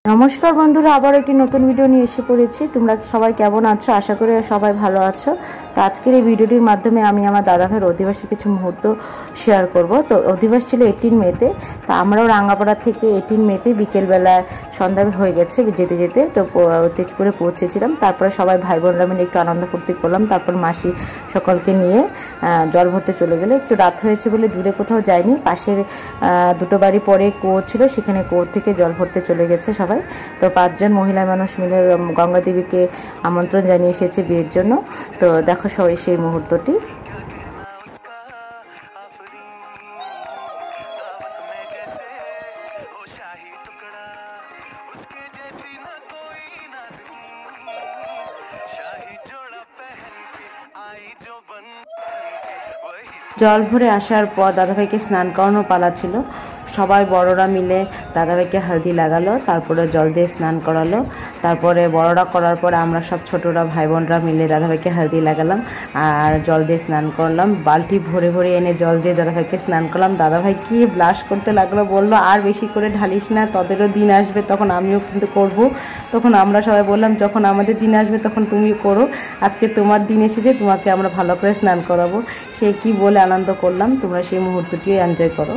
নমস্কার বন্ধুরা, আবার একটি নতুন ভিডিও নিয়ে এসে পড়েছি। তোমরা সবাই কেমন আছো? আশা করি সবাই ভালো আছো। তো আজকের এই ভিডিওটির মাধ্যমে আমি আমার দাদাভাইয়ের অধিবাসের কিছু মুহূর্ত শেয়ার করব। তো অধিবাস ছিল 18 মেতে। তো আমরাও রাঙ্গাপাড়া থেকে 18 মেতে বিকেলবেলায় সন্ধ্যা হয়ে গেছে যেতে যেতে তো তেজপুরে পৌঁছেছিলাম। তারপরে সবাই ভাই বোনরা মিলে একটু আনন্দ ফুর্তি করলাম। তারপর মাসি সকলকে নিয়ে জল ভরতে চলে গেলে। একটু রাত হয়েছে বলে দূরে কোথাও যায়নি। পাশের দুটো বাড়ি পরে কুয়ো ছিল, সেখানে কুয়ো থেকে জল ভরতে চলে গেছে সবাই। তো 5 জন মহিলা মানুষ মিলে গঙ্গা দেবীকে আমন্ত্রণ জানিয়ে এসেছে বিয়ের জন্য। তো দেখো সবাই সেই মুহূর্তটি। জল ভরে আসার পর দাদাভাইকে স্নান করানোর পালা ছিল। সবাই বড়রা মিলে দাদাভাইকে হলদি লাগালো, তারপরে জল দিয়ে স্নান করালো। তারপরে বড়রা করার পরে আমরা সব ছোটরা ভাই বোনরা মিলে দাদাভাইকে হলদি লাগালাম আর জল দিয়ে স্নান করলাম। বালতি ভরে ভরে এনে জল দিয়ে দাদাভাইকে স্নান করলাম। দাদাভাই কি ব্লাশ করতে লাগলো, বললো আর বেশি করে ঢালিস না, তোদেরও দিন আসবে তখন আমিও কিন্তু করব। তখন আমরা সবাই বললাম যখন আমাদের দিন আসবে তখন তুমিও করো, আজকে তোমার দিন এসেছে, তোমাকে আমরা ভালো করে স্নান করাবো। সে কি বলে আনন্দ করলাম, তোমরা সেই মুহূর্তটিও এনজয় করো।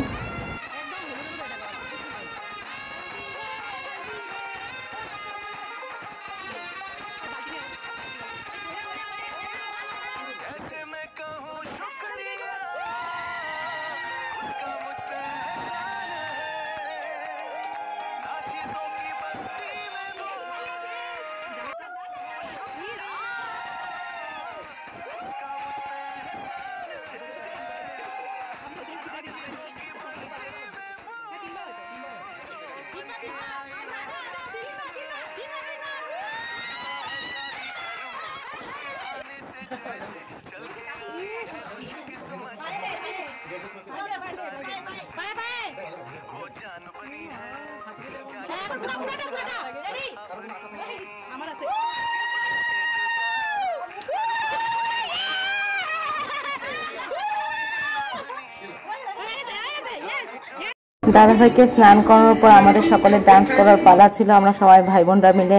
দাদাভাইকে স্নান করানোর পর আমাদের সকলের ডান্স করার পালা ছিল। আমরা সবাই ভাই বোনরা মিলে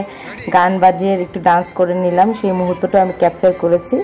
গান বাজিয়ে একটু ডান্স করে নিলাম। সেই মুহূর্তটা আমি ক্যাপচার করেছি।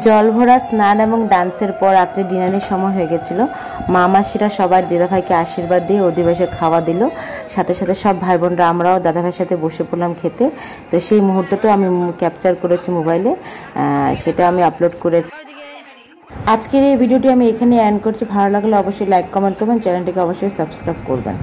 জল ভরা স্নান এবং ডান্সের পর রাত্রে ডিনারের সময় হয়ে গেছিল। মা মাসিরা সবার দাদাভাইকে আশীর্বাদ দিয়ে অধিবাসে খাওয়া দিল। সাথে সাথে সব ভাই বোনরা আমরাও দাদাভাইয়ের সাথে বসে পড়লাম খেতে। তো সেই মুহূর্তটা আমি ক্যাপচার করেছি মোবাইলে, সেটা আমি আপলোড করেছি। আজকের এই ভিডিওটি আমি এখানে এন্ড করছি। ভালো লাগলে অবশ্যই লাইক কমেন্ট করবেন, চ্যানেলটিকে অবশ্যই সাবস্ক্রাইব করবেন।